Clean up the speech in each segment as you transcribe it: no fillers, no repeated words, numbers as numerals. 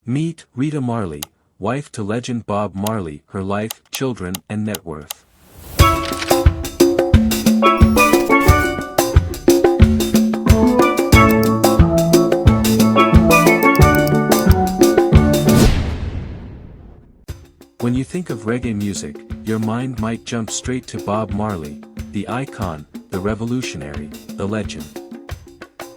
Meet Rita Marley, wife to legend Bob Marley, her life, children, and net worth. When you think of reggae music, your mind might jump straight to Bob Marley, the icon, the revolutionary, the legend.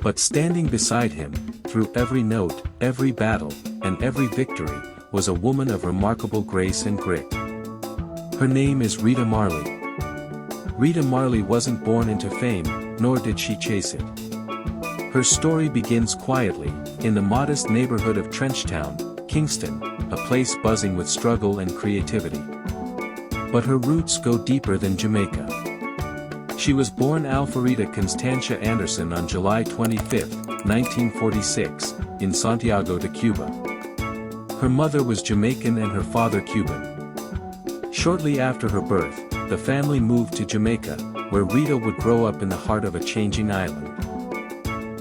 But standing beside him, through every note, every battle, and every victory, was a woman of remarkable grace and grit. Her name is Rita Marley. Rita Marley wasn't born into fame, nor did she chase it. Her story begins quietly, in the modest neighborhood of Trenchtown, Kingston, a place buzzing with struggle and creativity. But her roots go deeper than Jamaica. She was born Alfreda Constancia Anderson on July 25, 1946, in Santiago de Cuba. Her mother was Jamaican and her father Cuban. Shortly after her birth, the family moved to Jamaica, where Rita would grow up in the heart of a changing island.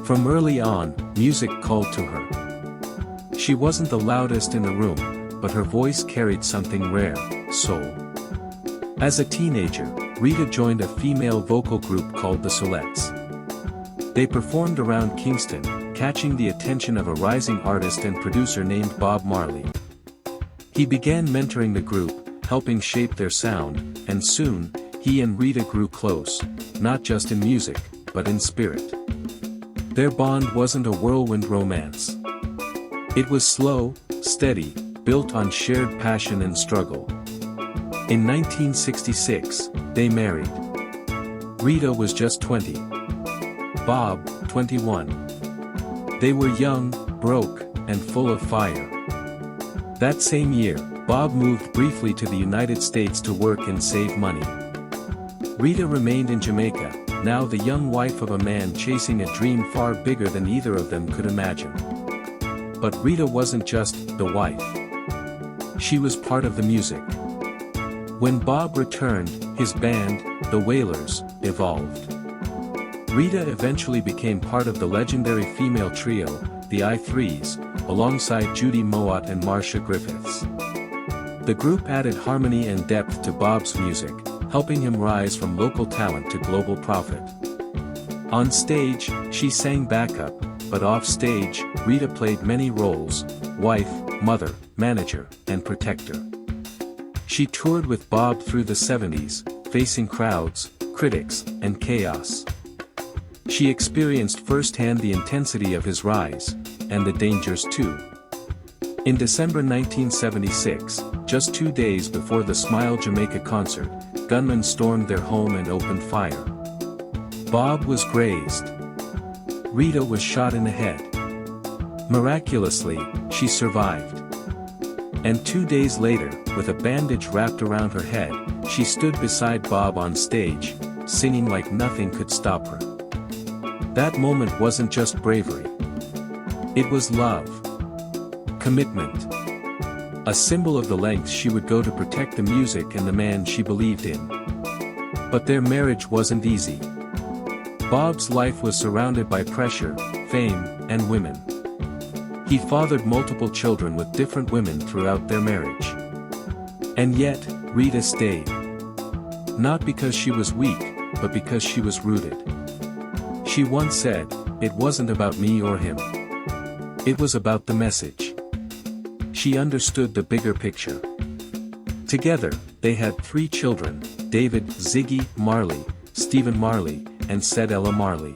From early on, music called to her. She wasn't the loudest in the room, but her voice carried something rare, soul. As a teenager, Rita joined a female vocal group called the Solettes. They performed around Kingston, catching the attention of a rising artist and producer named Bob Marley. He began mentoring the group, helping shape their sound, and soon, he and Rita grew close, not just in music, but in spirit. Their bond wasn't a whirlwind romance. It was slow, steady, built on shared passion and struggle. In 1966, they married. Rita was just 20. Bob, 21. They were young, broke, and full of fire. That same year, Bob moved briefly to the United States to work and save money. Rita remained in Jamaica, now the young wife of a man chasing a dream far bigger than either of them could imagine. But Rita wasn't just the wife. She was part of the music. When Bob returned, his band, the Wailers, evolved. Rita eventually became part of the legendary female trio, the I3s, alongside Judy Mowatt and Marcia Griffiths. The group added harmony and depth to Bob's music, helping him rise from local talent to global prophet. On stage, she sang backup, but off stage, Rita played many roles: wife, mother, manager, and protector. She toured with Bob through the 70s, facing crowds, critics, and chaos. She experienced firsthand the intensity of his rise, and the dangers too. In December 1976, just 2 days before the Smile Jamaica concert, gunmen stormed their home and opened fire. Bob was grazed. Rita was shot in the head. Miraculously, she survived. And 2 days later, with a bandage wrapped around her head, she stood beside Bob on stage, singing like nothing could stop her. That moment wasn't just bravery. It was love. Commitment. A symbol of the lengths she would go to protect the music and the man she believed in. But their marriage wasn't easy. Bob's life was surrounded by pressure, fame, and women. He fathered multiple children with different women throughout their marriage. And yet, Rita stayed. Not because she was weak, but because she was rooted. She once said, "It wasn't about me or him. It was about the message." She understood the bigger picture. Together, they had 3 children: David, Ziggy Marley, Stephen Marley, and Ella Marley.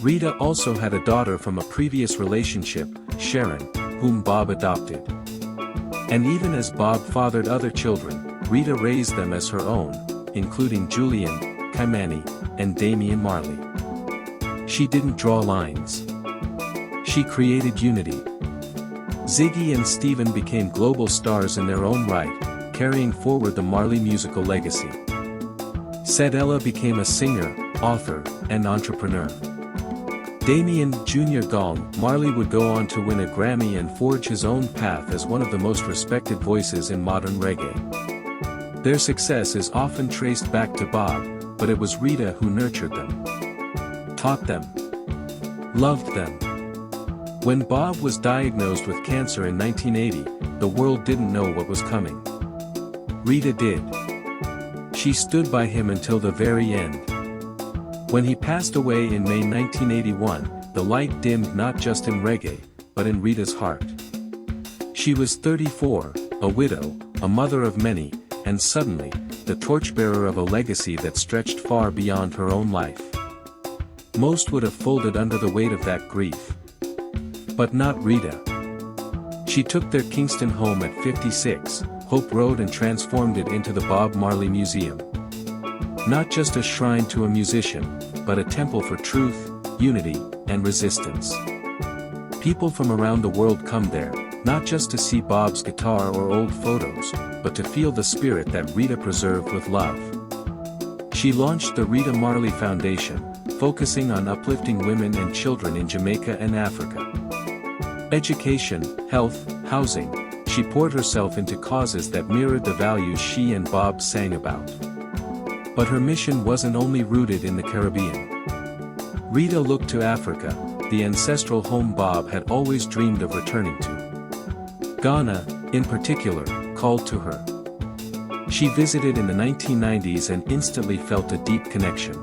Rita also had a daughter from a previous relationship, Sharon, whom Bob adopted. And even as Bob fathered other children, Rita raised them as her own, including Julian, Kaimani, and Damian Marley. She didn't draw lines. She created unity. Ziggy and Stephen became global stars in their own right, carrying forward the Marley musical legacy. Ella became a singer, author, and entrepreneur. Damian Jr. Gong Marley would go on to win a Grammy and forge his own path as one of the most respected voices in modern reggae. Their success is often traced back to Bob, but it was Rita who nurtured them, taught them, loved them, When Bob was diagnosed with cancer in 1980, the world didn't know what was coming. Rita did. She stood by him until the very end. When he passed away in May 1981, the light dimmed not just in reggae, but in Rita's heart. She was 34, a widow, a mother of many, and suddenly, the torchbearer of a legacy that stretched far beyond her own life. Most would have folded under the weight of that grief. But not Rita. She took their Kingston home at 56 Hope Road and transformed it into the Bob Marley Museum. Not just a shrine to a musician, but a temple for truth, unity, and resistance. People from around the world come there, not just to see Bob's guitar or old photos, but to feel the spirit that Rita preserved with love. She launched the Rita Marley Foundation, focusing on uplifting women and children in Jamaica and Africa. Education, health, housing, she poured herself into causes that mirrored the values she and Bob sang about. But her mission wasn't only rooted in the Caribbean. Rita looked to Africa, the ancestral home Bob had always dreamed of returning to. Ghana, in particular, called to her. She visited in the 1990s and instantly felt a deep connection.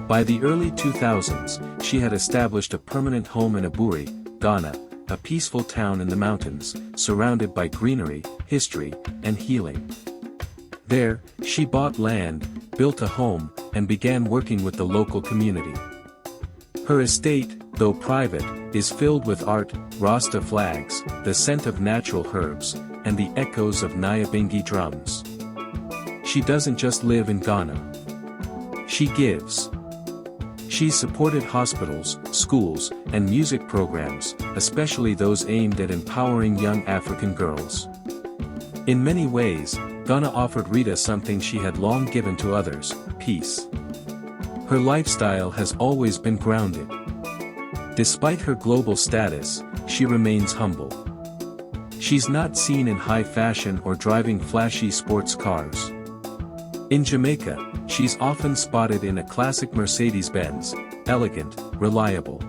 By the early 2000s, she had established a permanent home in Aburi, Ghana, a peaceful town in the mountains, surrounded by greenery, history, and healing. There, she bought land, built a home, and began working with the local community. Her estate, though private, is filled with art, Rasta flags, the scent of natural herbs, and the echoes of Nyabingi drums. She doesn't just live in Ghana. She gives. She's supported hospitals, schools, and music programs, especially those aimed at empowering young African girls. In many ways, Ghana offered Rita something she had long given to others: peace. Her lifestyle has always been grounded. Despite her global status, she remains humble. She's not seen in high fashion or driving flashy sports cars. In Jamaica, she's often spotted in a classic Mercedes-Benz, elegant, reliable.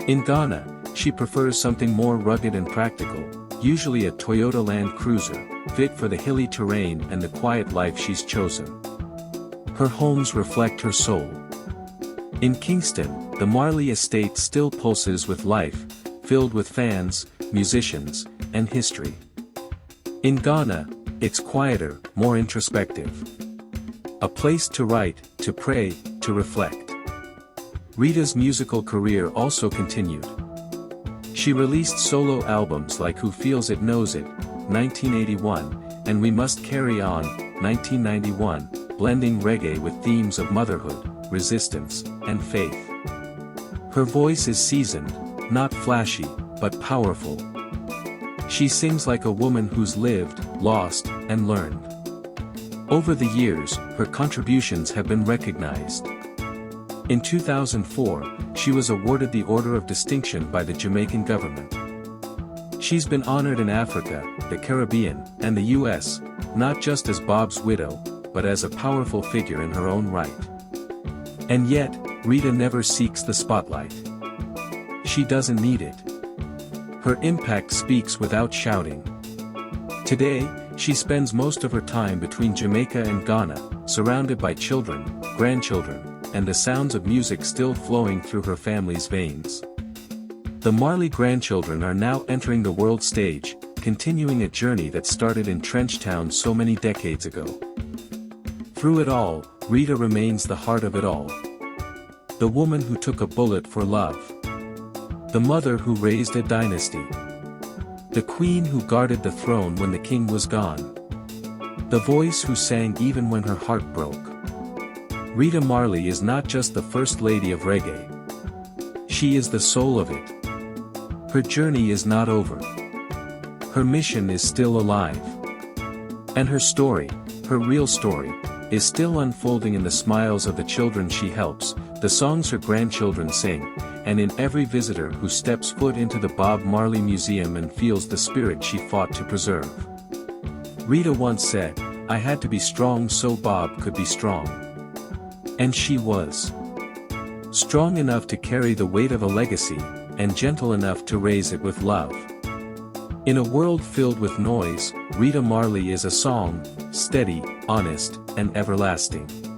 In Ghana, she prefers something more rugged and practical, usually a Toyota Land Cruiser, fit for the hilly terrain and the quiet life she's chosen. Her homes reflect her soul. In Kingston, the Marley estate still pulses with life, filled with fans, musicians, and history. In Ghana, it's quieter, more introspective. A place to write, to pray, to reflect. Rita's musical career also continued. She released solo albums like Who Feels It Knows It, 1981, and We Must Carry On, 1991, blending reggae with themes of motherhood, resistance, and faith. Her voice is seasoned, not flashy, but powerful. She sings like a woman who's lived, lost, and learned. Over the years, her contributions have been recognized. In 2004, she was awarded the Order of Distinction by the Jamaican government. She's been honored in Africa, the Caribbean, and the US, not just as Bob's widow, but as a powerful figure in her own right. And yet, Rita never seeks the spotlight. She doesn't need it. Her impact speaks without shouting. Today, she spends most of her time between Jamaica and Ghana, surrounded by children, grandchildren, and the sounds of music still flowing through her family's veins. The Marley grandchildren are now entering the world stage, continuing a journey that started in Trenchtown so many decades ago. Through it all, Rita remains the heart of it all. The woman who took a bullet for love. The mother who raised a dynasty. The queen who guarded the throne when the king was gone. The voice who sang even when her heart broke. Rita Marley is not just the first lady of reggae. She is the soul of it. Her journey is not over. Her mission is still alive. And her story, her real story, is still unfolding in the smiles of the children she helps, the songs her grandchildren sing, and in every visitor who steps foot into the Bob Marley Museum and feels the spirit she fought to preserve. Rita once said, "I had to be strong so Bob could be strong." And she was. Strong enough to carry the weight of a legacy, and gentle enough to raise it with love. In a world filled with noise, Rita Marley is a song, steady, honest, and everlasting.